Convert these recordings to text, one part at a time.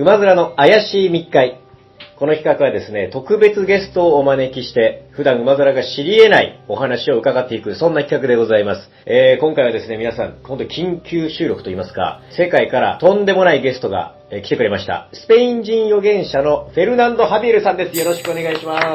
馬面の怪しい密会。この企画はですね、特別ゲストをお招きして、普段馬面が知り得ないお話を伺っていく、そんな企画でございます。今回はですね、皆さん、本当に緊急収録といいますか、世界からとんでもないゲストが来てくれました。スペイン人預言者のフェルナンド・ハビエルさんです。よろしくお願いします。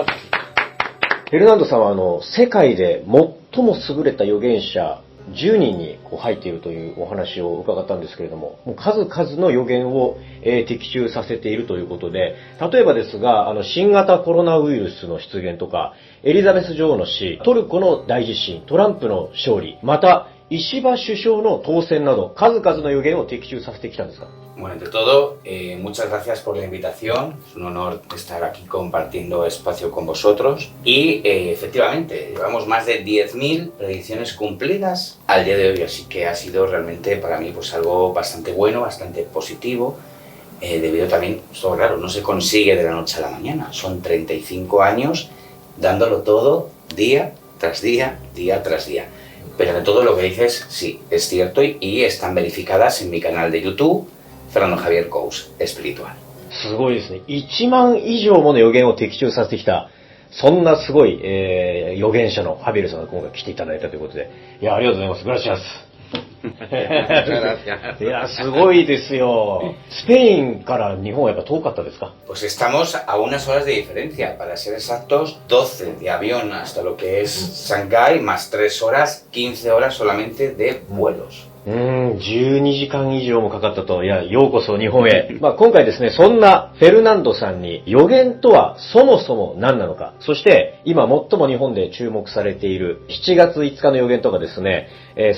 フェルナンドさんは世界で最も優れた預言者10人に入っているというお話を伺ったんですけれども、もう数々の予言を的中させているということで、例えばですが、新型コロナウイルスの出現とか、エリザベス女王の死、トルコの大地震、トランプの勝利、また、石破首相の当選など、数々の予言を的中させてきたんですか？ Bueno, ante todo, muchas gracias por la invitación. Es un honor estar aquí compartiendo espacio con vosotros. Y efectivamente, llevamos más de 10.000 predicciones cumplidas al día de hoy, así que ha sido realmente para mí pues algo bastante bueno, bastante positivo, debido también, esto claro, no se consigue de la noche a la mañana. Son 35 años dándolo todo día tras día, día tras día. Pero de todo lo que dices, sí, es cierto y están verificadas en mi canal de YouTube, Fernando Javier Coach Espiritual。すごいですね。1万以上もの予言を的中させてきた、そんなすごい、預言者のハビエルさんが今回来ていただいたということで、いや、ありがとうございます。グラシアス。いや、すごいですよ。スペインから日本はやっぱ遠かったですか？ Pues estamos a unas horas de diferencia, para ser exactos, 12 de avión hasta lo que es Shanghái, más 3 horas, 15 horas solamente de vuelos。12時間以上もかかったと。いや、ようこそ日本へ。今回ですね、そんなフェルナンドさんに予言とはそもそも何なのか、そして今最も日本で注目されている7月5日の予言とかですね、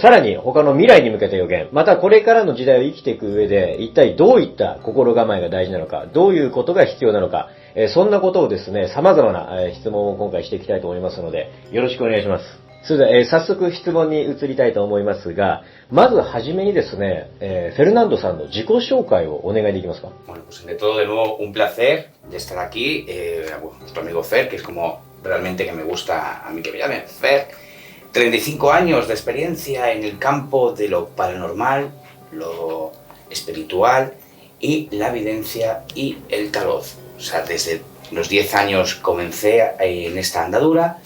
さらに他の未来に向けた予言、またこれからの時代を生きていく上で一体どういった心構えが大事なのか、どういうことが必要なのか、そんなことをですね、様々な質問を今回していきたいと思いますので、よろしくお願いします。それでは、早速質問に移りたいと思いますが、まずはじめにですね、フェルナンドさんの自己紹介をお願いできますか？ Bueno, pues de todo de nuevo un placer de estar aquí, nuestro amigo Fer, que es como realmente que me gusta a mí que me llame Fer, 35 años de experiencia en el campo de lo paranormal, lo espiritual y la evidencia y el tarot. O sea, desde los 10 años comencé en esta andadura.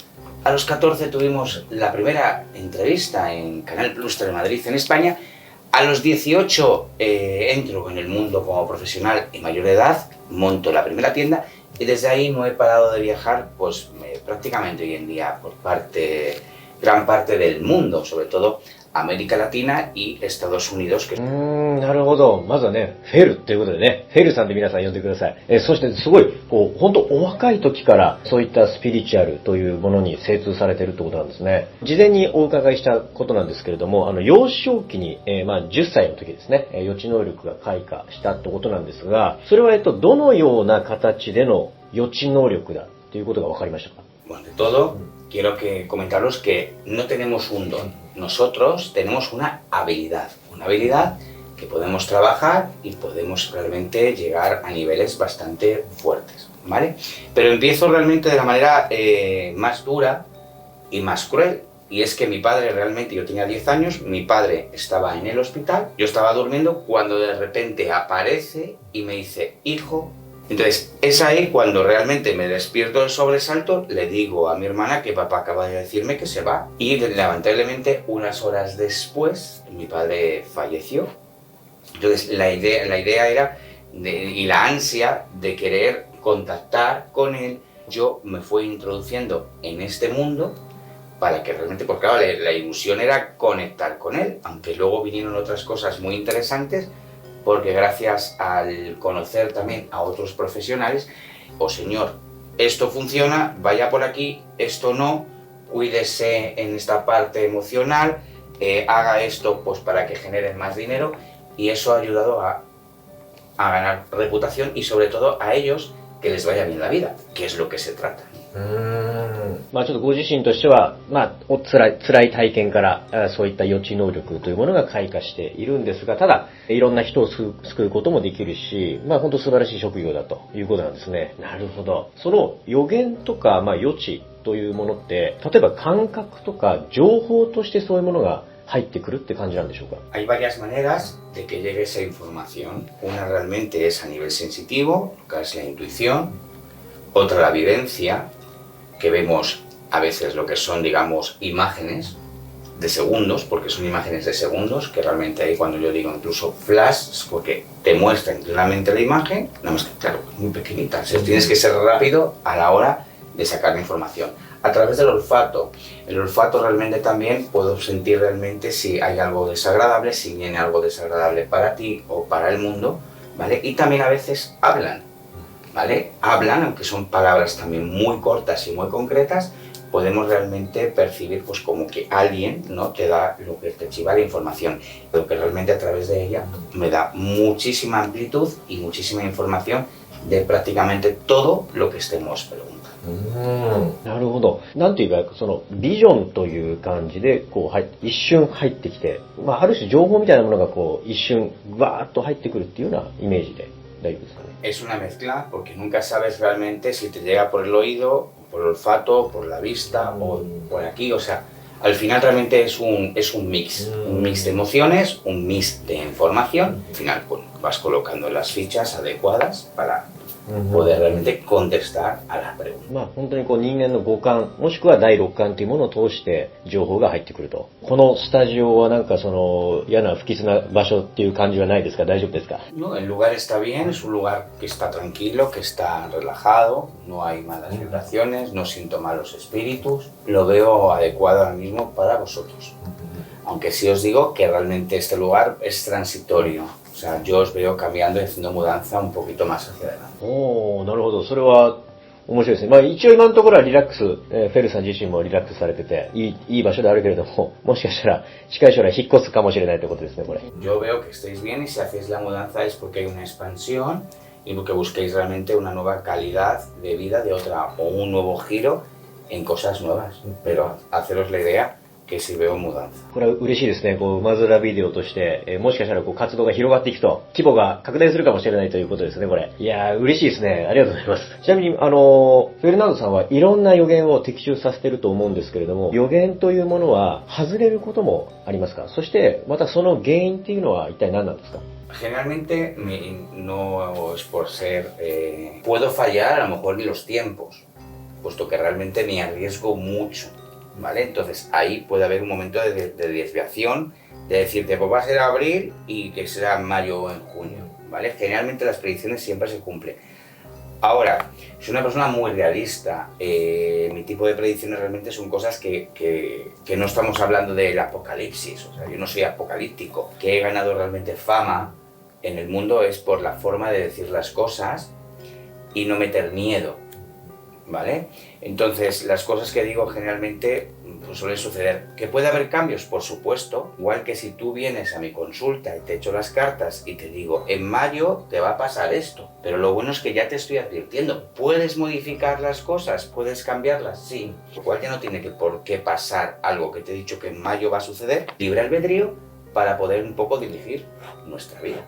A los 14 tuvimos la primera entrevista en Canal Plus Telemadrid en España. A los 18 entro en el mundo como profesional y mayor de edad, monto la primera tienda y desde ahí no he parado de viajar pues prácticamente hoy en día por gran parte del mundo, sobre todo América Latina y Estados Unidos. なるほど。まずはね、フェルっていうことでね、フェルさんで皆さん呼んでください。そしてすごい、本当お若い時からそういったスピリチュアルというものに精通されているってことなんですね。事前にお伺いしたことなんですけれども、幼少期に、10歳の時ですね、予知能力が開花したってことなんですが、それはどのような形での予知能力だっていうことが分かりましたか？ Bueno, de todo, quiero comentaros que no tenemos un don. Nosotros tenemos una habilidad que podemos trabajar y podemos realmente llegar a niveles bastante fuertes, ¿vale? Pero empiezo realmente de la manera más dura y más cruel. Y es que mi padre realmente, yo tenía 10 años, mi padre estaba en el hospital, yo estaba durmiendo cuando de repente aparece y me dice, hijo. Entonces, es ahí cuando realmente me despierto del sobresalto, le digo a mi hermana que papá acaba de decirme que se va. Y lamentablemente, unas horas después, mi padre falleció. Entonces, la idea era, y la ansia de querer contactar con él, yo me fui introduciendo en este mundo para que realmente, porque claro, la ilusión era conectar con él, aunque luego vinieron otras cosas muy interesantes, porque gracias al conocer también a otros profesionales, señor, esto funciona, vaya por aquí, esto no, cuídese en esta parte emocional, haga esto pues para que genere más dinero, y eso ha ayudado a ganar reputación y sobre todo a ellos que les vaya bien la vida, que es lo que se trata. ちょっとご自身としては、辛い体験からそういった予知能力というものが開花しているんですが、ただいろんな人を救うこともできるし、本当素晴らしい職業だということなんですね。なるほど。その予言とか予知というものって、例えば感覚とか情報としてそういうものが入ってくるって感じなんでしょうか。Hay varias maneras de que llegue esa información. Una realmente es a nivel sensitivo, que es la intuición. Otra la vivencia, que vemos a veces lo que son, digamos, imágenes de segundos, porque son imágenes de segundos, que realmente ahí cuando yo digo incluso flash, es porque te muestran claramente la imagen, nada más que, claro, muy pequeñita. O sea, tienes que ser rápido a la hora de sacar la información. A través del olfato. El olfato realmente también puedo sentir realmente si hay algo desagradable, si viene algo desagradable para ti o para el mundo, ¿vale? Y también a veces hablan, ¿vale? Hablan, aunque son palabras también muy cortas y muy concretas, podemos realmente percibir pues como que alguien, ¿no?, te da lo que te chiva la información, pero que realmente a través de ella me da muchísima amplitud y muchísima información de prácticamente todo lo que estemos preguntando. なるほど。なんていうか、そのビジョンという感じでこう一瞬入ってきて、まあある種情報みたいなものがこう一瞬わーっと入ってくるっていうようなイメージで大丈夫ですかね。Es una mezcla porque nunca sabes realmente si te llega por el oído, por el olfato, por la vista o por aquí, o sea, al final realmente es un mix de emociones, un mix de información. Al final pues, vas colocando las fichas adecuadas para poder realmente contestar a la pregunta. まあ本当にこう人間の五感もしくは第六感というものを通して情報が入ってくると。このスタジオはなんかその嫌な不吉な場所っていう感じはないですか？大丈夫ですか？ No, el lugar está bien, es un lugar que está tranquilo, que está relajado, no hay malas vibraciones, no siento malos espíritus, lo veo adecuado ahora mismo para vosotros. Aunque sí os digo que realmente este lugar es transitorio. O sea, yo os veo cambiando y haciendo mudanza un poquito más hacia adelante. おお、なるほど。それは面白いですね。まあ一応今のところはリラックス、フェルさん自身もリラックスされてて、いい場所であるけれども、もしかしたら近い将来引っ越すかもしれないってことですね、これ。Yo veo que estáis bien y si hacéis la mudanza es porque hay una expansión y porque busquéis realmente una nueva calidad de vida de otra o un nuevo giro en cosas nuevas. Pero haceros la idea que si veo mudanza. これは嬉しいですね。こう、馬面ビデオとして、もしかしたらこう活動が広がっていくと、規模が拡大するかもしれないということですね、これ。いやー、嬉しいですね。ありがとうございます。ちなみに、フェルナンドさんはいろんな予言を的中させてると思うんですけれども、予言というものは外れることもありますか？そして、またその原因っていうのは一体何なんですか？ Generalmente no es por ser... puedo fallar a lo mejor en los tiempos, puesto que realmente me arriesgo mucho. ¿Vale? Entonces ahí puede haber un momento de desviación, de decirte, pues va a ser abril y que será mayo o en junio, ¿vale? Generalmente las predicciones siempre se cumplen. Ahora, soy una persona muy realista, mi tipo de predicciones realmente son cosas que no estamos hablando del apocalipsis, o sea, yo no soy apocalíptico, que he ganado realmente fama en el mundo es por la forma de decir las cosas y no meter miedo. ¿Vale? Entonces, las cosas que digo generalmente pues, suelen suceder. ¿Que puede haber cambios? Por supuesto. Igual que si tú vienes a mi consulta y te echo las cartas y te digo, en mayo te va a pasar esto. Pero lo bueno es que ya te estoy advirtiendo. ¿Puedes modificar las cosas? ¿Puedes cambiarlas? Sí. Lo cual ya no tiene por qué pasar algo que te he dicho que en mayo va a suceder. Libre albedrío para poder un poco dirigir nuestra vida.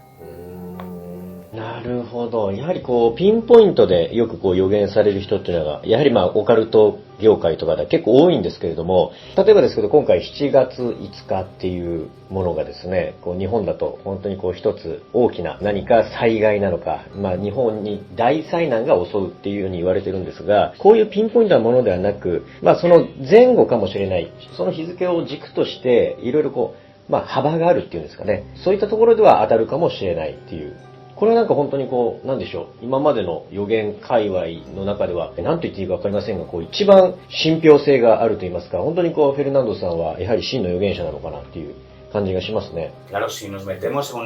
なるほど。やはりこうピンポイントでよくこう予言される人っていうのがやはりまあオカルト業界とかで結構多いんですけれども、例えばですけど今回7月5日っていうものがですね、こう日本だと本当にこう一つ大きな何か災害なのか、まあ日本に大災難が襲うっていうように言われてるんですが、こういうピンポイントなものではなく、まあその前後かもしれない、その日付を軸としていろいろこうまあ幅があるっていうんですかね、そういったところでは当たるかもしれないっていう。これはなんか本当にこう、なんでしょう。今までの予言界隈の中では、何と言っていいかわかりませんが、こう一番信憑性があると言いますか、本当にこう、フェルナンドさんはやはり真の予言者なのかなっていう感じがしますね。Claro, si nos metemos en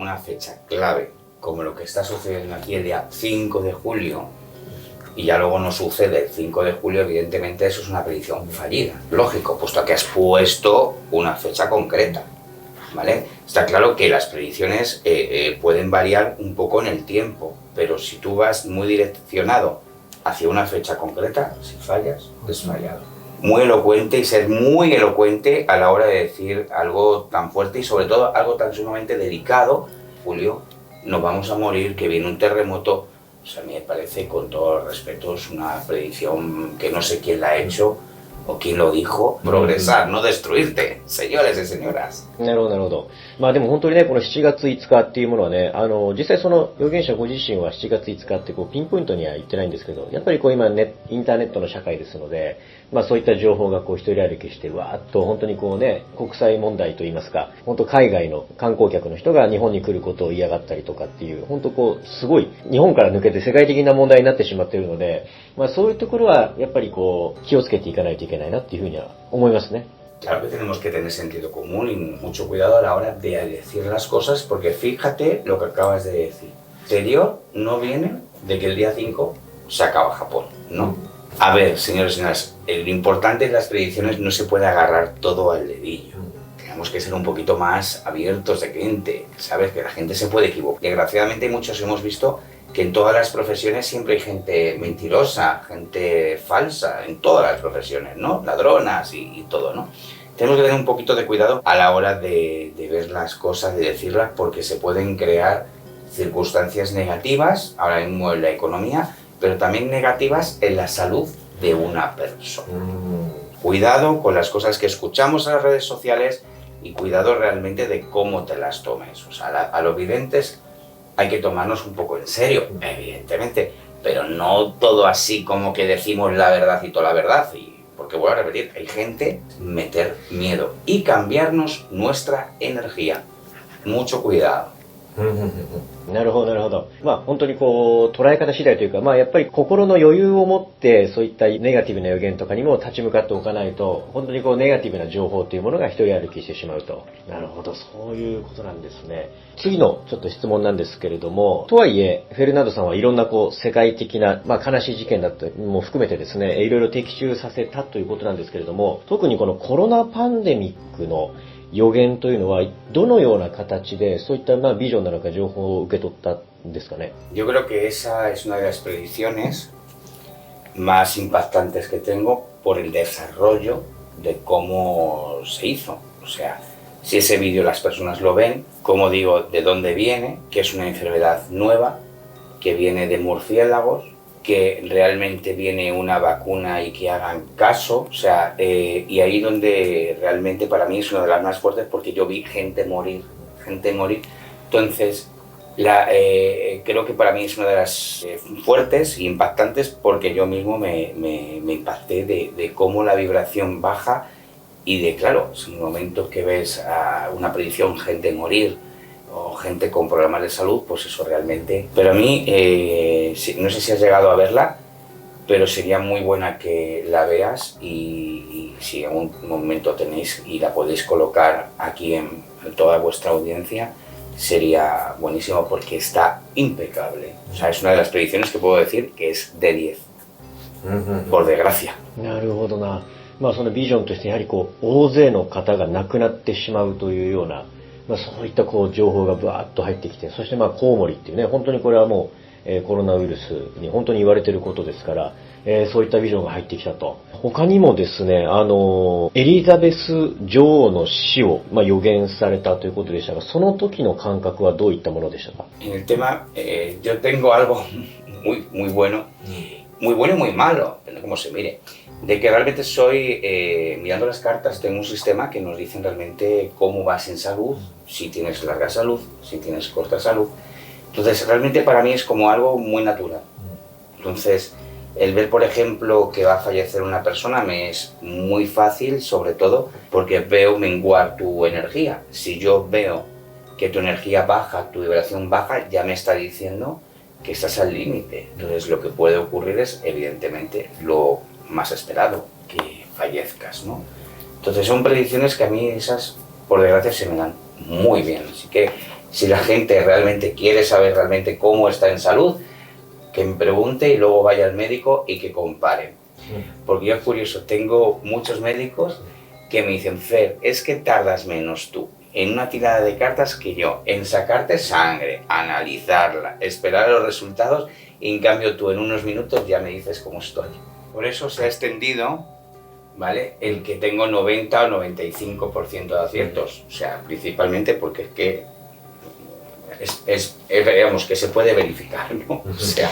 una fecha clave, como lo que está sucediendo aquí el día 5 de julio, y ya luego no sucede el 5 de julio, evidentemente eso es una predicción fallida. Lógico, puesto que has puesto una fecha concreta. ¿Vale? Está claro que las predicciones pueden variar un poco en el tiempo, pero si tú vas muy direccionado hacia una fecha concreta, si fallas, has fallado. Muy elocuente y ser muy elocuente a la hora de decir algo tan fuerte y sobre todo algo tan sumamente delicado. Julio, nos vamos a morir, que viene un terremoto. O sea, a mí me parece, con todo el respeto, es una predicción que no sé quién la ha hecho o quién lo dijo, progresar, no destruirte, señores y señoras. なるほど、なるほど。まあでも本当にね、この7月5日っていうものはね、実際その預言者ご自身は7月5日ってこうピンポイントには言ってないんですけど、やっぱりこう今ね、インターネットの社会ですので、まあそういった情報がこう一人歩きして、わーっと本当にこうね、国際問題といいますか、本当海外の観光客の人が日本に来ることを嫌がったりとかっていう、本当こう、すごい日本から抜けて世界的な問題になってしまっているので、まあそういうところはやっぱりこう、気をつけていかないといけないなっていうふうには思いますね。Claro que tenemos que tener sentido común y mucho cuidado a la hora de decir las cosas, porque fíjate lo que acabas de decir. Exterior no viene de que el día 5 se acaba Japón, ¿no? A ver, señores y señoras, lo importante en las predicciones no se puede agarrar todo al dedillo. Tenemos que ser un poquito más abiertos de mente, ¿sabes? Que la gente se puede equivocar. Desgraciadamente muchos hemos visto que en todas las profesiones siempre hay gente mentirosa, gente falsa, en todas las profesiones, ¿no? Ladronas y todo, ¿no? Tenemos que tener un poquito de cuidado a la hora de ver las cosas, de decirlas, porque se pueden crear circunstancias negativas, ahora mismo en la economía, pero también negativas en la salud de una persona. Cuidado con las cosas que escuchamos en las redes sociales y cuidado realmente de cómo te las tomes. O sea, a los videntes hay que tomarnos un poco en serio, evidentemente, pero no todo así como que decimos la verdad y toda la verdad. Porque voy a repetir, hay gente meter miedo y cambiarnos nuestra energía. Mucho cuidado. なるほど、なるほど。まあ本当にこう、捉え方次第というか、まあやっぱり心の余裕を持って、そういったネガティブな予言とかにも立ち向かっておかないと、本当にこう、ネガティブな情報というものが一人歩きしてしまうと。なるほど、そういうことなんですね。次のちょっと質問なんですけれども、とはいえ、フェルナンドさんはいろんなこう、世界的な、まあ悲しい事件だったも含めてですね、いろいろ的中させたということなんですけれども、特にこのコロナパンデミックの予言というのはどのような形でそういったまあビジョンなのか情報を受け取ったんですかね。Yo creo que esa es una de las predicciones más impactantes que tengo por el desarrollo de cómo se hizo. O sea, si ese vídeo las personas lo ven, como digo, de dónde viene, que es una enfermedad nueva, que viene de murciélagos, que realmente viene una vacuna y que hagan caso, o sea, y ahí donde realmente para mí es una de las más fuertes porque yo vi gente morir, entonces creo que para mí es una de las fuertes e impactantes porque yo mismo me impacté de cómo la vibración baja y de, claro, en el momento que ves a una predicción, gente morir, o gente con problemas de salud, pues eso realmente... Pero a mí, no sé si has llegado a verla, pero sería muy buena que la veas y si en un momento tenéis y la podéis colocar aquí en toda vuestra audiencia, sería buenísimo porque está impecable. O sea, es una de las predicciones que puedo decir que es de 10, por desgracia. なるほどな。まあそのビジョンとしてやはりこう、大勢の方が亡くなってしまうというような、まあ、そういったこう情報がバーッと入ってきて、そしてまあコウモリっていうね、本当にこれはもう、コロナウイルスに本当に言われていることですから、そういったビジョンが入ってきたと。他にもですね、エリザベス女王の死を、まあ、予言されたということでしたが、その時の感覚はどういったものでしたか？ En el tema, yo tengo algo muy bueno, muy bueno y muy malo, depende cómo se mire. De que realmente soy, mirando las cartas, tengo un sistema que nos dicen realmente cómo vas en salud, si tienes larga salud, si tienes corta salud. Entonces, realmente para mí es como algo muy natural. Entonces, el ver, por ejemplo, que va a fallecer una persona me es muy fácil, sobre todo porque veo menguar tu energía. Si yo veo que tu energía baja, tu vibración baja, ya me está diciendo que estás al límite. Entonces, lo que puede ocurrir es, evidentemente, lo más esperado, que fallezcas, ¿no? Entonces son predicciones que a mí esas, por desgracia, se me dan muy bien. Así que si la gente realmente quiere saber realmente cómo está en salud, que me pregunte y luego vaya al médico y que compare. Porque yo es curioso, tengo muchos médicos que me dicen, Fer, es que tardas menos tú en una tirada de cartas que yo, en sacarte sangre, analizarla, esperar los resultados y en cambio tú en unos minutos ya me dices cómo estoy. Por eso se ha extendido, ¿vale?, el que tengo 90 o 95% de aciertos. O sea, principalmente porque es que digamos, que se puede verificar, ¿no? O sea,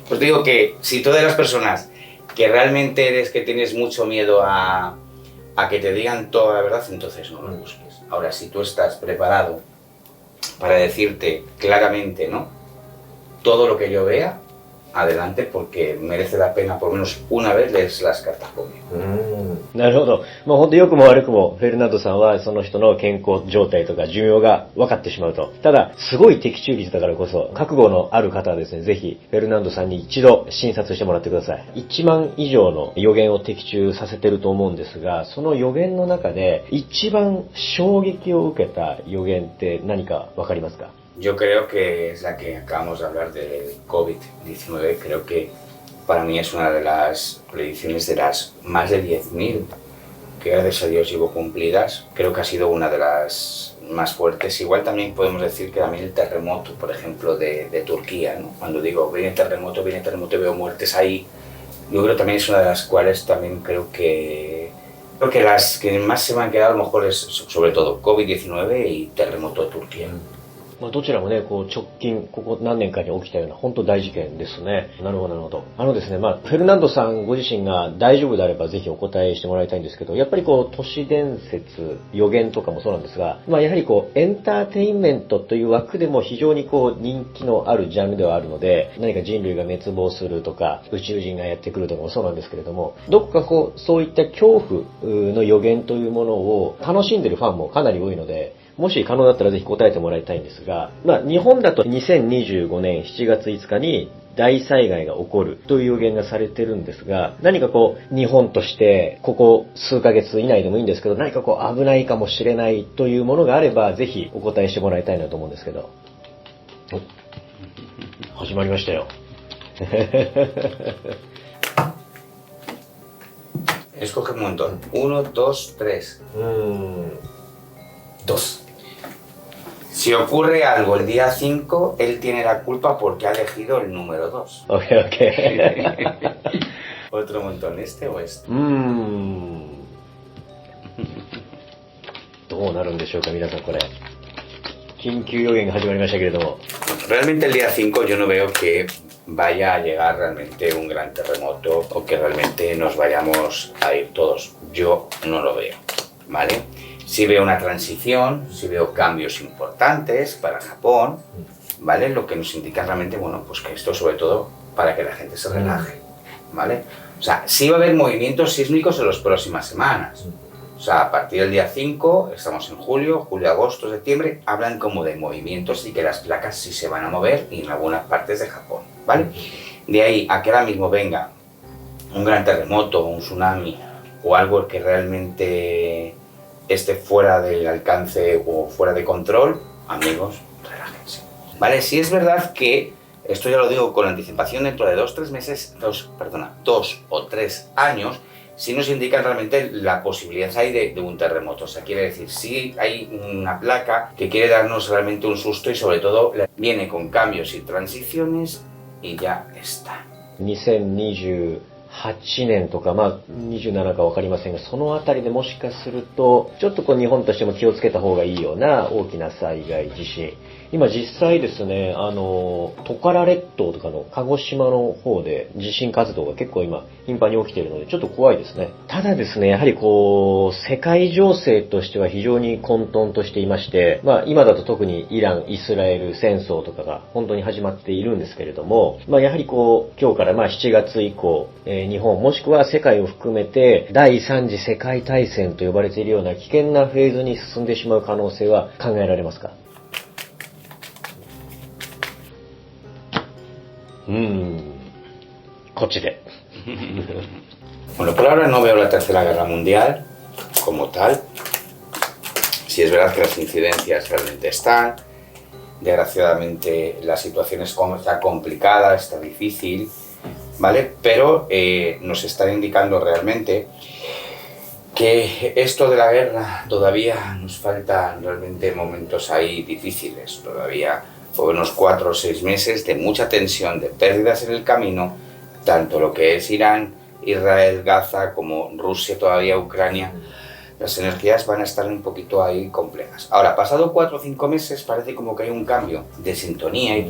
pues digo que si todas las personas que realmente eres que tienes mucho miedo a que te digan toda la verdad, entonces no lo busques. Ahora, si tú estás preparado para decirte claramente, ¿no?, todo lo que yo vea, adelante, porque merece la pena por lo menos una vez leer las cartas conmigo. なるほど。まあ本当良くも悪くもフェルナンドさんはその人の健康状態とか寿命が分かってしまうと。ただ、すごい的中率だからこそ、覚悟のある方はですね、ぜひフェルナンドさんに一度診察してもらってください。1万以上の予言を的中させてると思うんですが、その予言の中で一番衝撃を受けた予言って何か分かりますか？ Yo creo que es la que acabamos de hablar del COVID-19. Creo que para mí es una de las predicciones de las más de 10.000 que gracias a Dios llevo cumplidas. Creo que ha sido una de las más fuertes. Igual también podemos decir que también el terremoto, por ejemplo, de Turquía, ¿no? Cuando digo viene terremoto y veo muertes ahí, yo creo que también es una de las cuales también creo que las que más se me han quedado a lo mejor es sobre todo COVID-19 y terremoto de Turquía. まあどちらもね、こう直近、ここ何年かに起きたような本当大事件ですね。なるほど、なるほど。ですね、まあ、フェルナンドさんご自身が大丈夫であればぜひお答えしてもらいたいんですけど、やっぱりこう、都市伝説、予言とかもそうなんですが、まあやはりこう、エンターテインメントという枠でも非常にこう、人気のあるジャンルではあるので、何か人類が滅亡するとか、宇宙人がやってくるとかもそうなんですけれども、どこかこう、そういった恐怖の予言というものを楽しんでるファンもかなり多いので、もし可能だったらぜひ答えてもらいたいんですが、まあ日本だと2025年7月5日に大災害が起こるという予言がされてるんですが、何かこう日本としてここ数ヶ月以内でもいいんですけど、何かこう危ないかもしれないというものがあればぜひお答えしてもらいたいなと思うんですけど。始まりましたよ。Escoge un montón. 1, 2, 3. 2. Si ocurre algo el día 5, él tiene la culpa porque ha elegido el número 2. Ok. Otro montón, ¿este o este? どうなるんでしょうか、皆さんこれ。緊急予言が始まりましたけれども。 Realmente el día 5 yo no veo que vaya a llegar realmente un gran terremoto o que realmente nos vayamos a ir todos. Yo no lo veo, ¿vale? Sí veo una transición, sí veo cambios importantes para Japón, ¿vale? Lo que nos indica realmente, bueno, pues que esto sobre todo para que la gente se relaje, ¿vale? O sea, sí va a haber movimientos sísmicos en las próximas semanas. O sea, a partir del día 5, estamos en julio, agosto, septiembre, hablan como de movimientos y que las placas sí se van a mover y en algunas partes de Japón, ¿vale? De ahí a que ahora mismo venga un gran terremoto, un tsunami o algo que realmente esté fuera del alcance o fuera de control, amigos, relájense. Vale, si es verdad que, esto ya lo digo con anticipación, dentro de 2 o 3 años, sí nos indican realmente la posibilidad ahí de un terremoto. O sea, quiere decir, sí hay una placa que quiere darnos realmente un susto y sobre todo viene con cambios y transiciones y ya está. 2028年とか、まあ27か分かりませんが、そのあたりでもしかすると、ちょっとこう日本としても気をつけた方がいいような大きな災害、地震。今実際ですね、トカラ列島とかの鹿児島の方で地震活動が結構今頻繁に起きているのでちょっと怖いですね。ただですね、やはりこう世界情勢としては非常に混沌としていまして、まあ今だと特にイラン、イスラエル戦争とかが本当に始まっているんですけれども、まあやはりこう今日からまあ7月以降、日本もしくは世界を含めて第3次世界大戦と呼ばれているような危険なフェーズに進んでしまう可能性は考えられますか？こっちで。Bueno, por ahora no veo la Tercera Guerra Mundial como tal. Sí es verdad que las incidencias realmente están. Desgraciadamente la situación está complicada, está difícil, ¿vale? Pero nos están indicando realmente que esto de la guerra todavía nos faltan realmente momentos ahí difíciles. Todavía por unos 4 o 6 meses de mucha tensión, de pérdidas en el camino, tanto lo que es Irán, Israel, Gaza, como Rusia, todavía Ucrania. Las energías van a estar un poquito ahí complejas. Ahora, pasado 4 o 5 meses, parece como que hay un cambio de sintonía y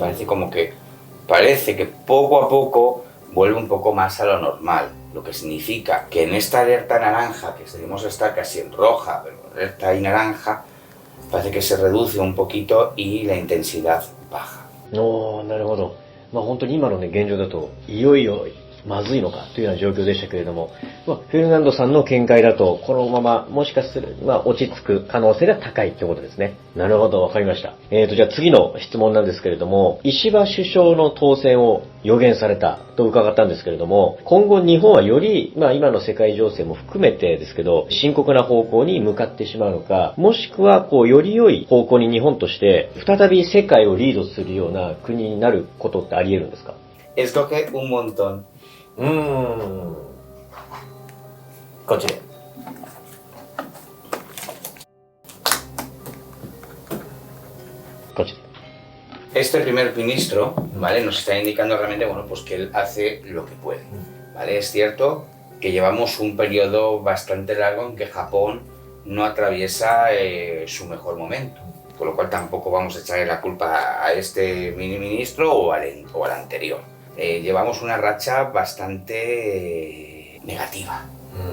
parece que poco a poco vuelve un poco más a lo normal, lo que significa que en esta alerta naranja, que debemos estar casi en roja, pero alerta y naranja, parece que se reduce un poquito y la intensidad baja. おー、なるほど。まあ本当に今のね、現状だと、いよいよまずいのかというような状況でしたけれども、まあ、フェルナンドさんの見解だと、このままもしかする、まあ落ち着く可能性が高いということですね。なるほど、わかりました。じゃあ次の質問なんですけれども、石破首相の当選を予言されたと伺ったんですけれども、今後日本はより、まあ今の世界情勢も含めてですけど、深刻な方向に向かってしまうのか、もしくはこうより良い方向に日本として再び世界をリードするような国になることってあり得るんですか？ Escoge un montón. こっちで。こっちで。 Este primer ministro, ¿vale? Nos está indicando realmente, bueno, pues que él hace lo que puede, ¿vale? Es cierto que llevamos un periodo bastante largo en que Japón no atraviesa su mejor momento, con lo cual tampoco vamos a echarle la culpa a este ministro o al anterior. Llevamos una racha bastante negativa,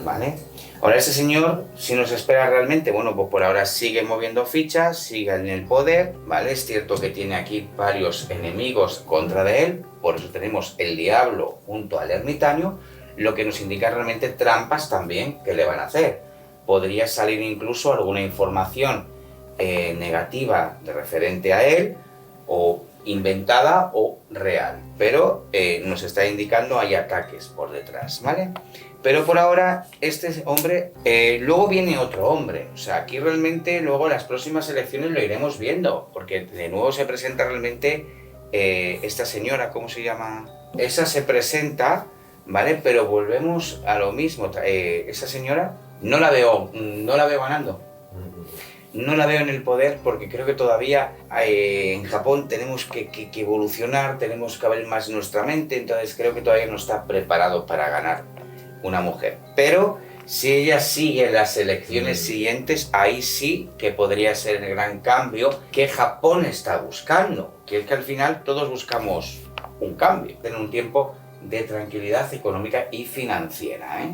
¿vale? Ahora este señor, si nos espera realmente, bueno, pues por ahora sigue moviendo fichas, sigue en el poder, ¿vale? Es cierto que tiene aquí varios enemigos contra de él, por eso tenemos el diablo junto al ermitaño, lo que nos indica realmente trampas también que le van a hacer. Podría salir incluso alguna información negativa de referente a él, o inventada o real, pero nos está indicando hay ataques por detrás, ¿vale? Pero por ahora este hombre, luego viene otro hombre, o sea, aquí realmente luego las próximas elecciones lo iremos viendo, porque de nuevo se presenta realmente esta señora, ¿cómo se llama? Esa se presenta, ¿vale? Pero volvemos a lo mismo, esa señora no la veo ganando. No la veo en el poder porque creo que todavía en Japón tenemos que evolucionar, tenemos que abrir más nuestra mente, entonces creo que todavía no está preparado para ganar una mujer. Pero si ella sigue las elecciones siguientes, ahí sí que podría ser el gran cambio que Japón está buscando, que es que al final todos buscamos un cambio, tener un tiempo de tranquilidad económica y financiera, ¿eh?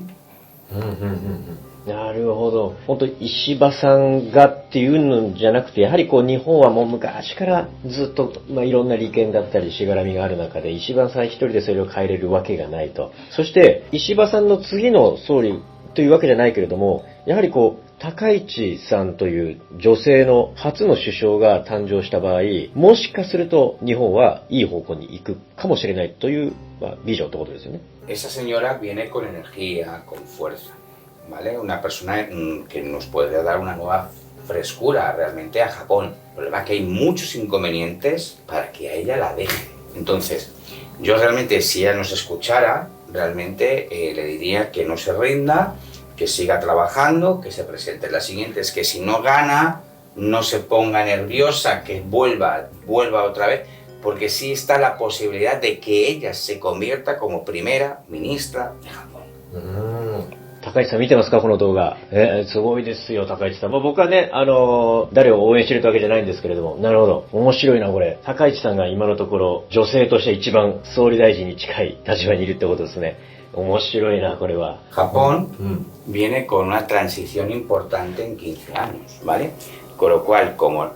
なるほど。本当石破さんがっていうのじゃなくて、やはりこう日本はもう昔からずっと、まあ、いろんな利権だったりしがらみがある中で、石破さん一人でそれを変えれるわけがないと。そして石破さんの次の総理というわけじゃないけれども、やはりこう高市さんという女性の初の首相が誕生した場合、もしかすると日本はいい方向に行くかもしれないという、まあ、ビジョンということですよね。Esa señora viene con energía, con fuerza, ¿vale? Una persona que nos puede dar una nueva frescura realmente a Japón. El problema es que hay muchos inconvenientes para que a ella la deje. Entonces, yo realmente, si ella nos escuchara, realmente le diría que no se rinda, que siga trabajando, que se presente en las siguientes, que si no gana, no se ponga nerviosa, que vuelva otra vez, porque sí está la posibilidad de que ella se convierta como primera ministra de Japón. 高市さん見てますかこの動画。すごいですよ、高市さん。まあ、僕はね、誰を応援してるってわけじゃないんですけれども、なるほど。面白いな、これ。高市さんが今のところ、女性として一番総理大臣に近い立場にいるってことですね。面白いな、これは。Japón viene con una transición importante en 15 años, ¿vale? Con lo cual, como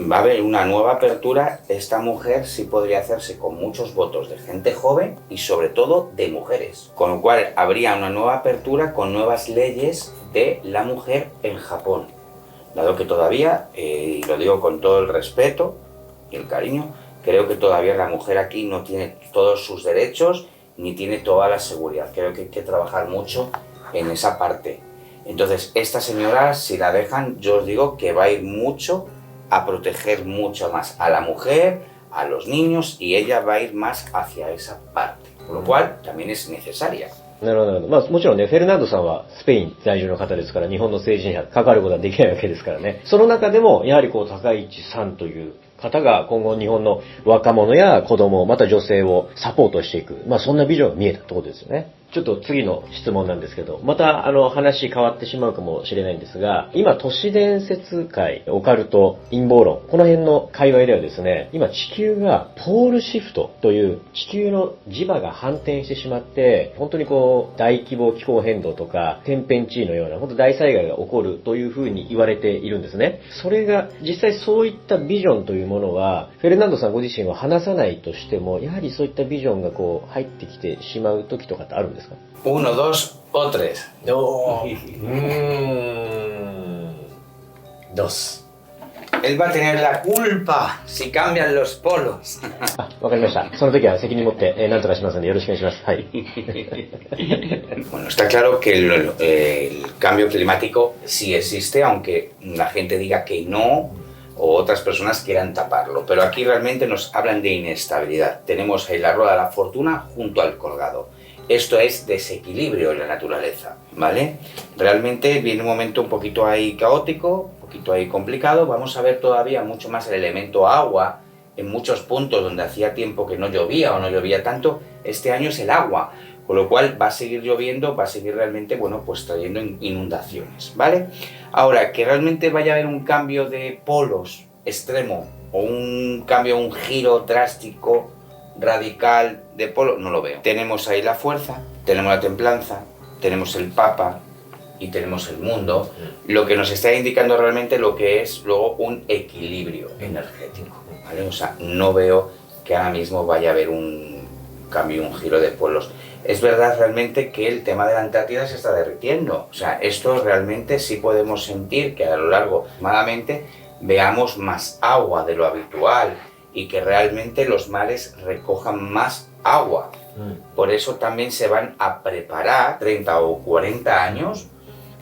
va a haber una nueva apertura, esta mujer sí podría hacerse con muchos votos de gente joven y sobre todo de mujeres. Con lo cual habría una nueva apertura con nuevas leyes de la mujer en Japón. Dado que todavía, y lo digo con todo el respeto y el cariño, creo que todavía la mujer aquí no tiene todos sus derechos ni tiene toda la seguridad. Creo que hay que trabajar mucho en esa parte. Entonces, esta señora, si la dejan, yo os digo que va a ir mucho a proteger mucho más a la mujer, a los niños, y ella va a ir más hacia esa parte, con lo cual también es necesaria. なるほど、なるほど。まあもちろんね、フェルナンドさんはスペイン在住の方ですから、日本の政治に関わることはできないわけですからね。その中でも、やはりこう、高市さんという方が今後日本の若者や子供、また女性をサポートしていく。そんなビジョンが見えたってことですよね。ちょっと次の質問なんですけど、また話変わってしまうかもしれないんですが、今都市伝説界、オカルト、陰謀論、この辺の界隈ではですね、今地球がポールシフトという地球の磁場が反転してしまって、本当に大規模気候変動とか天変地異のような本当大災害が起こるというふうに言われているんですね。それが実際そういったビジョンというものは、フェルナンドさんご自身は話さないとしても、やはりそういったビジョンが入ってきてしまう時とかってあるんですか？Uno, dos o tres. No. Dos. Él va a tener la culpa si cambian los polos. わかりました。その時は責任持って何とかしますのでよろしくお願いします。はい。Bueno, está claro que el cambio climático sí existe, aunque la gente diga que no o otras personas quieran taparlo. Pero aquí realmente nos hablan de inestabilidad. Tenemos ahí la rueda de la fortuna junto al colgado. Esto es desequilibrio en la naturaleza, ¿vale? Realmente viene un momento un poquito ahí caótico, un poquito ahí complicado. Vamos a ver todavía mucho más el elemento agua en muchos puntos donde hacía tiempo que no llovía o no llovía tanto. Este año es el agua, con lo cual va a seguir lloviendo, va a seguir realmente, bueno, pues trayendo inundaciones, ¿vale? Ahora, que realmente vaya a haber un cambio de polos extremo o un cambio, un giro drástico, radical de polo, no lo veo. Tenemos ahí la fuerza, tenemos la templanza, tenemos el Papa y tenemos el mundo, lo que nos está indicando realmente lo que es luego un equilibrio energético, ¿vale? O sea, no veo que ahora mismo vaya a haber un cambio, un giro de polos. Es verdad realmente que el tema de la Antártida se está derritiendo, o sea, esto realmente sí podemos sentir que a lo largo aproximadamente veamos más agua de lo habitual, y que realmente los mares recojan más agua. Por eso también se van a preparar 30 o 40 años,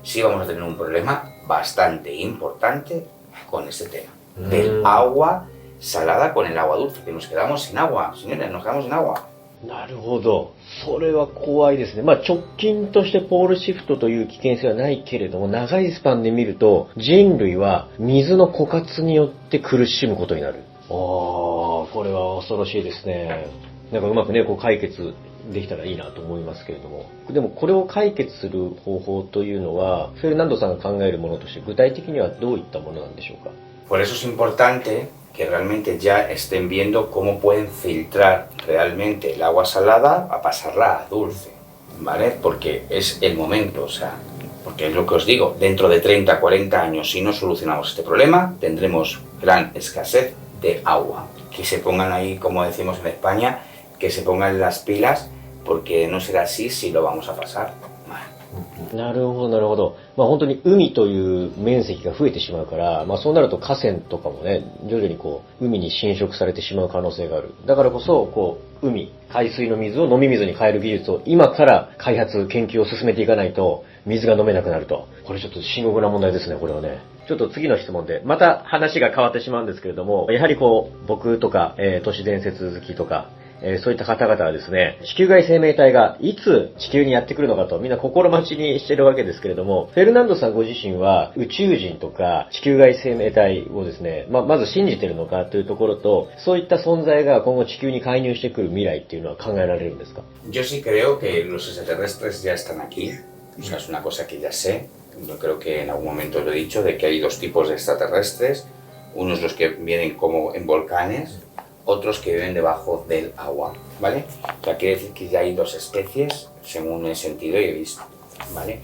sí vamos a tener un problema bastante importante con este tema. Del agua salada con el agua dulce, que nos quedamos sin agua, señores, nos quedamos sin agua. なるほど。それは怖いですね。直近としてポールシフトという危険性はないけれども、長いスパンで見ると、人類は水の枯渇によって苦しむことになる。これは恐ろしいですね。なんかうまくね、解決できたらいいなと思いますけれども。でもこれを解決する方法というのは、フェルナンドさんが考えるものとして具体的にはどういったものなんでしょうか。Por eso es importante que realmente ya estén viendo cómo pueden filtrar realmente el agua salada a pasarla a dulce, ¿vale? Porque es el momento, o sea, porque es lo que os digo, dentro de 30, 40 años, si no solucionamos este problema, tendremos gran escasez de agua. Que se pongan ahí, como decimos en España, que se pongan las pilas, porque no será así si lo vamos a pasar mal. なるほど、なるほど。本当に海という面積が増えてしまうから、そうなると河川とかもね、徐々に海に侵食されてしまう可能性がある。だからこそ、海水の水を飲み水に変える技術を今から開発、研究を進めていかないと、水が飲めなくなると。これちょっと深刻な問題ですね、これはね。ちょっと次の質問で、また話が変わってしまうんですけれども、やはり僕とか、都市伝説好きとか、そういった方々はですね、地球外生命体がいつ地球にやってくるのかとみんな心待ちにしてるわけですけれども、フェルナンドさんご自身は宇宙人とか地球外生命体をですね、まず信じてるのかというところと、そういった存在が今後地球に介入してくる未来っていうのは考えられるんですか？ Yo sí creo que los extraterrestres ya están aquí, o sea, es una cosa que ya sé. Yo creo que en algún momento lo he dicho, de que hay dos tipos de extraterrestres, unos los que vienen como en volcanes, otros que viven debajo del agua, ¿vale? O sea, quiere decir que ya hay dos especies, según he sentido y he visto, ¿vale?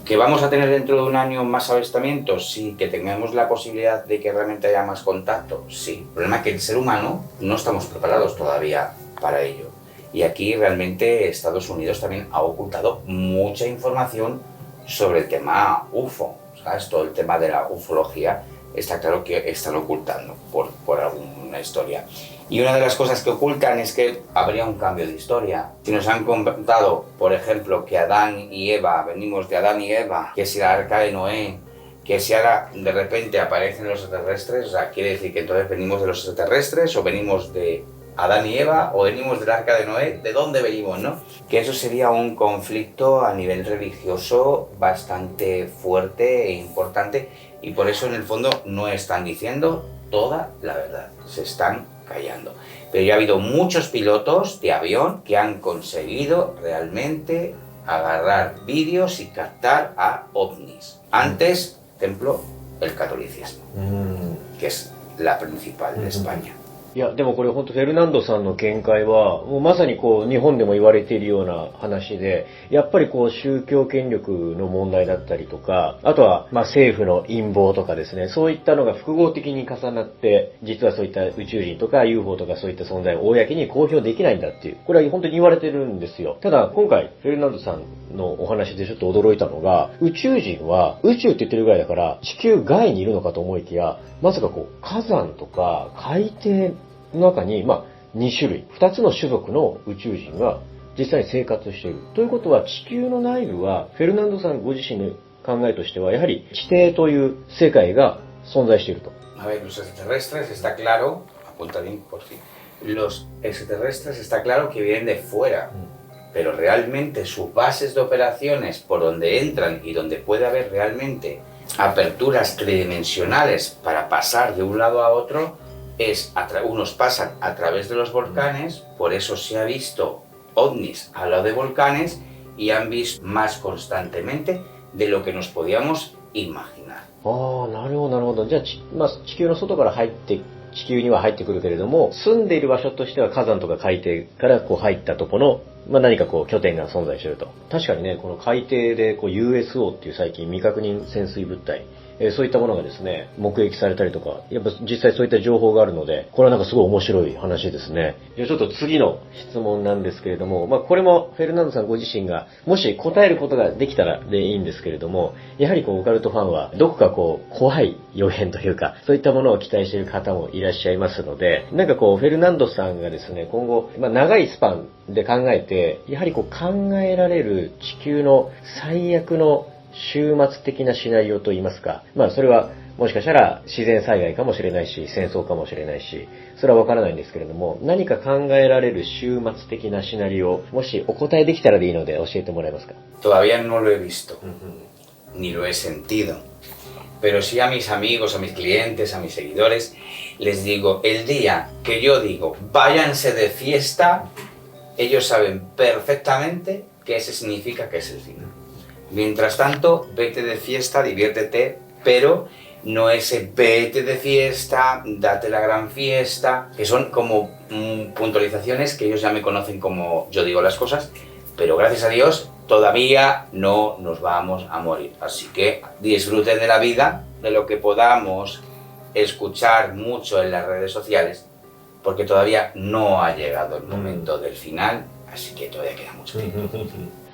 ¿Que vamos a tener dentro de un año más avistamientos? Sí. ¿Que tengamos la posibilidad de que realmente haya más contacto? Sí. El problema es que el ser humano no estamos preparados todavía para ello. Y aquí realmente Estados Unidos también ha ocultado mucha información sobre el tema UFO, ¿sabes? Todo el tema de la ufología está claro que están ocultando por alguna historia. Y una de las cosas que ocultan es que habría un cambio de historia. Si nos han contado, por ejemplo, que Adán y Eva, venimos de Adán y Eva, que si la arca de Noé, que si ahora de repente aparecen los extraterrestres, o sea, quiere decir que entonces venimos de los extraterrestres o venimos de Adán y Eva o venimos del arca de Noé, ¿de dónde venimos, no? Que eso sería un conflicto a nivel religioso bastante fuerte e importante y por eso en el fondo no están diciendo toda la verdad, se están callando. Pero ya ha habido muchos pilotos de avión que han conseguido realmente agarrar vídeos y captar a ovnis. Antes, templo, el catolicismo, que es la principal de España. いや、でもこれ本当フェルナンドさんの見解は、もうまさにこう日本でも言われているような話で、やっぱりこう宗教権力の問題だったりとか、あとはまあ政府の陰謀とかですね、そういったのが複合的に重なって、実はそういった宇宙人とか UFO とかそういった存在を公に公表できないんだっていう、これは本当に言われてるんですよ。ただ今回フェルナンドさんのお話でちょっと驚いたのが、宇宙人は宇宙って言ってるぐらいだから地球外にいるのかと思いきや、まさかこう火山とか海底の中に、2種類、2つの種族の宇宙人が実際に生活している。ということは地球の内部は、フェルナンドさんご自身の考えとしては、やはり地底という世界が存在していると。A ver, los extraterrestres está claro, apunta bien por fin, los extraterrestres está claro que vienen de fuera, pero realmente sus bases de operaciones por donde entran y donde puede haber realmente aperturas tridimensionales para pasar de un lado a otro, unos pasan a través de los volcanes, por eso se ha visto ovnis al lado de volcanes y han visto más constantemente de lo que nos podíamos imaginar. ああ、なるほど、なるほど。じゃあ、地球の外から地球には入ってくるけれども、住んでいる場所としては火山とか海底からこう入ったところの、何かこう拠点が存在していると。確かにね、この海底でこう USO っていう最近未確認潜水物体、そういったものがですね、目撃されたりとか、やっぱ実際そういった情報があるので、これはなんかすごい面白い話ですね。じゃあちょっと次の質問なんですけれども、これもフェルナンドさんご自身が、もし答えることができたらでいいんですけれども、やはりこうオカルトファンは、どこかこう怖い予言というか、そういったものを期待している方もいらっしゃいますので、なんかこうフェルナンドさんがですね、今後、長いスパンで考えて、やはりこう考えられる地球の最悪の終末的なシナリオといいますか、それはもしかしたら自然災害かもしれないし、戦争かもしれないし、それはわからないんですけれども、何か考えられる終末的なシナリオ、もしお答えできたらでいいので教えてもらえますか。Todavía no lo he visto, ni lo he sentido, pero sí a mis amigos, a mis clientes, a mis seguidores, les digo, el día que yo digo, váyanse de fiesta, ellos saben perfectamente que ese significa que es el final. Mientras tanto, vete de fiesta, diviértete, pero no ese vete de fiesta, date la gran fiesta, que son como puntualizaciones que ellos ya me conocen como yo digo las cosas, pero gracias a Dios todavía no nos vamos a morir. Así que disfruten de la vida, de lo que podamos escuchar mucho en las redes sociales, porque todavía no ha llegado el momento del final, así que todavía queda mucho tiempo.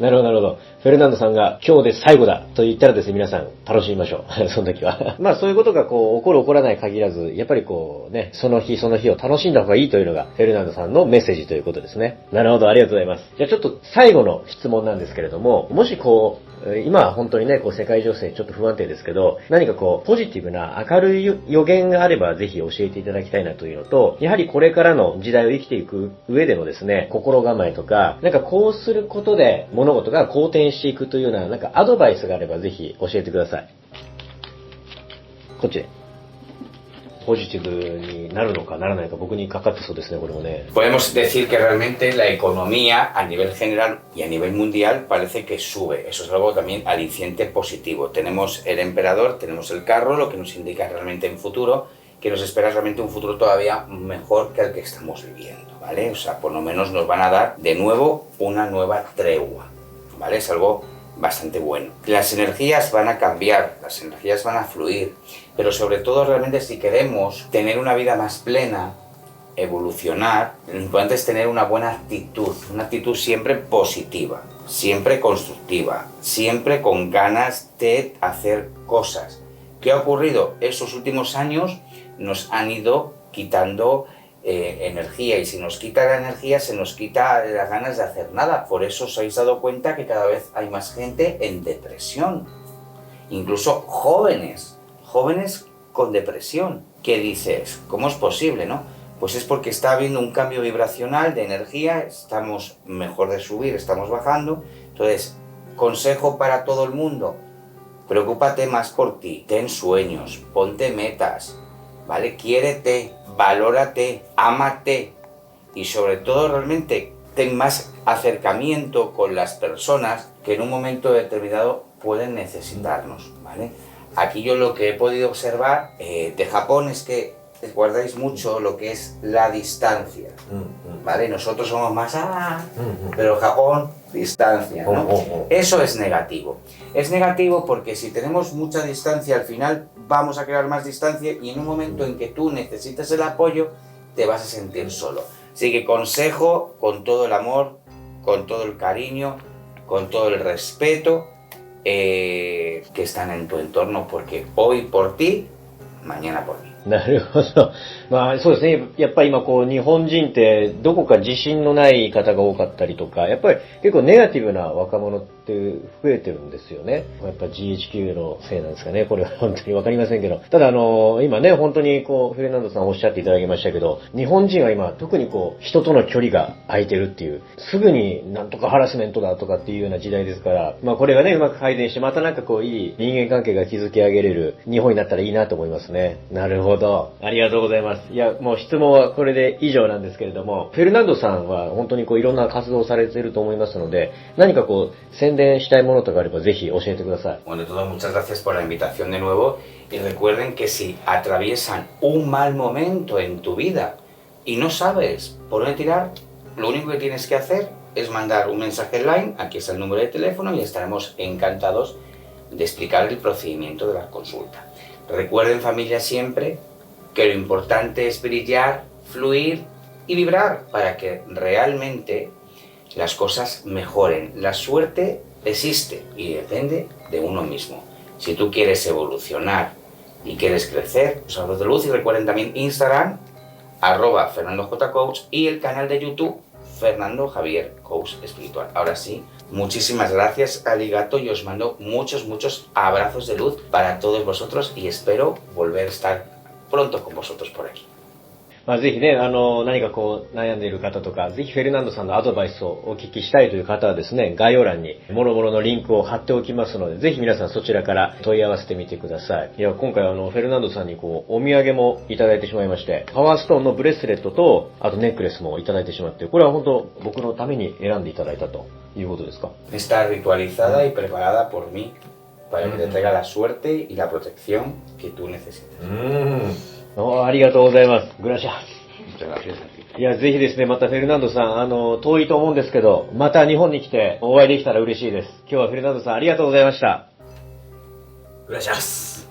なるほど、なるほど。フェルナンドさんが今日で最後だと言ったらですね、皆さん楽しみましょう。その時は。そういうことがこう起こる起こらない限らず、やっぱりこうね、その日その日を楽しんだ方がいいというのがフェルナンドさんのメッセージということですね。なるほど、ありがとうございます。じゃあちょっと最後の質問なんですけれども、もしこう、今は本当にね、こう世界情勢ちょっと不安定ですけど、何かこうポジティブな明るい予言があればぜひ教えていただきたいなというのと、やはりこれからの時代を生きていく上でのですね、心構えとか、なんかこうすることで物事が好転していくというような、なんかアドバイスがあればぜひ教えてください。こっちで。ポジティブになるのかならないか、僕にかかってそうですね、これもね。Podemos decir que realmente la economía a nivel general y a nivel mundial parece que sube. Eso es algo también aliciente positivo. Tenemos el emperador, tenemos el carro, lo que nos indica realmente en futuro, que nos espera realmente un futuro todavía mejor que el que estamos viviendo, ¿vale? O sea, por lo menos nos van a dar de nuevo una nueva tregua, ¿vale? Es algo bastante bueno. Las energías van a cambiar, las energías van a fluir, pero sobre todo realmente si queremos tener una vida más plena, evolucionar, lo importante es tener una buena actitud, una actitud siempre positiva, siempre constructiva, siempre con ganas de hacer cosas. ¿Qué ha ocurrido? Estos últimos años nos han ido quitando energía, y si nos quita la energía se nos quita las ganas de hacer nada. Por eso os habéis dado cuenta que cada vez hay más gente en depresión, incluso jóvenes con depresión. ¿Qué dices? ¿Cómo es posible, no? Pues es porque está habiendo un cambio vibracional de energía, estamos mejor de subir, estamos bajando. Entonces, consejo para todo el mundo, preocúpate más por ti, ten sueños, ponte metas, ¿vale? Quiérete, valórate, ámate y sobre todo realmente ten más acercamiento con las personas que en un momento determinado pueden necesitarnos, ¿vale? Aquí yo lo que he podido observar de Japón es que guardáis mucho lo que es la distancia, ¿vale? Nosotros somos más, pero Japón, distancia, ¿no? Eso es negativo. Es negativo porque si tenemos mucha distancia, al final vamos a crear más distancia y en un momento en que tú necesitas el apoyo, te vas a sentir solo. Así que consejo, con todo el amor, con todo el cariño, con todo el respeto, que están en tu entorno, porque hoy por ti, mañana por mí. なるほど。まあそうですね。やっぱり今こう日本人ってどこか自信のない方が多かったりとか、やっぱり結構ネガティブな若者って増えてるんですよね。やっぱ GHQ のせいなんですかね。これは本当にわかりませんけど。ただ今ね、本当にこうフェルナンドさんおっしゃっていただきましたけど、日本人は今特にこう人との距離が空いてるっていう、すぐになんとかハラスメントだとかっていうような時代ですから、まあこれがね、うまく改善してまたなんかこういい人間関係が築き上げれる日本になったらいいなと思いますね。なるほど。ありがとうございます。いや、もう質問はこれで以上なんですけれども、フェルナンドさんは本当にこういろんな活動をされていると思いますので、何かこう宣伝したいものとかあればぜひ教えてください。Bueno, de todo, muchas gracias por la invitación de nuevo y recuerden que si atraviesan un mal momento en tu vida y no sabes por dónde tirar, lo único que tienes que hacer es mandar un mensaje online, aquí está el número de teléfono y estaremos encantados de explicar el procedimiento de la consulta. Recuerden, familia, siempre que lo importante es brillar, fluir y vibrar para que realmente las cosas mejoren. La suerte existe y depende de uno mismo. Si tú quieres evolucionar y quieres crecer, os hablo de luz y recuerden también Instagram, @FernandoJCoach y el canal de YouTube Fernando Javier Coach Espiritual. Ahora sí, muchísimas gracias, Arigato, y os mando muchos abrazos de luz para todos vosotros y espero volver a estar pronto con vosotros por aquí. まあ、ぜひね、何かこう悩んでいる方とか、ぜひフェルナンドさんのアドバイスをお聞きしたいという方はですね、概要欄に諸々のリンクを貼っておきますので、ぜひ皆さんそちらから問い合わせてみてください。いや、今回フェルナンドさんにこう、お土産もいただいてしまいまして、パワーストーンのブレスレットと、あとネックレスもいただいてしまって、これは本当僕のために選んでいただいたということですか？ Está ritualizada y preparada por mí para que te traiga la suerte y la protección que tú necesitas. ありがとうございます。グラシャス。いや、ぜひですね、またフェルナンドさん、遠いと思うんですけど、また日本に来てお会いできたら嬉しいです。今日はフェルナンドさんありがとうございました。Gracias.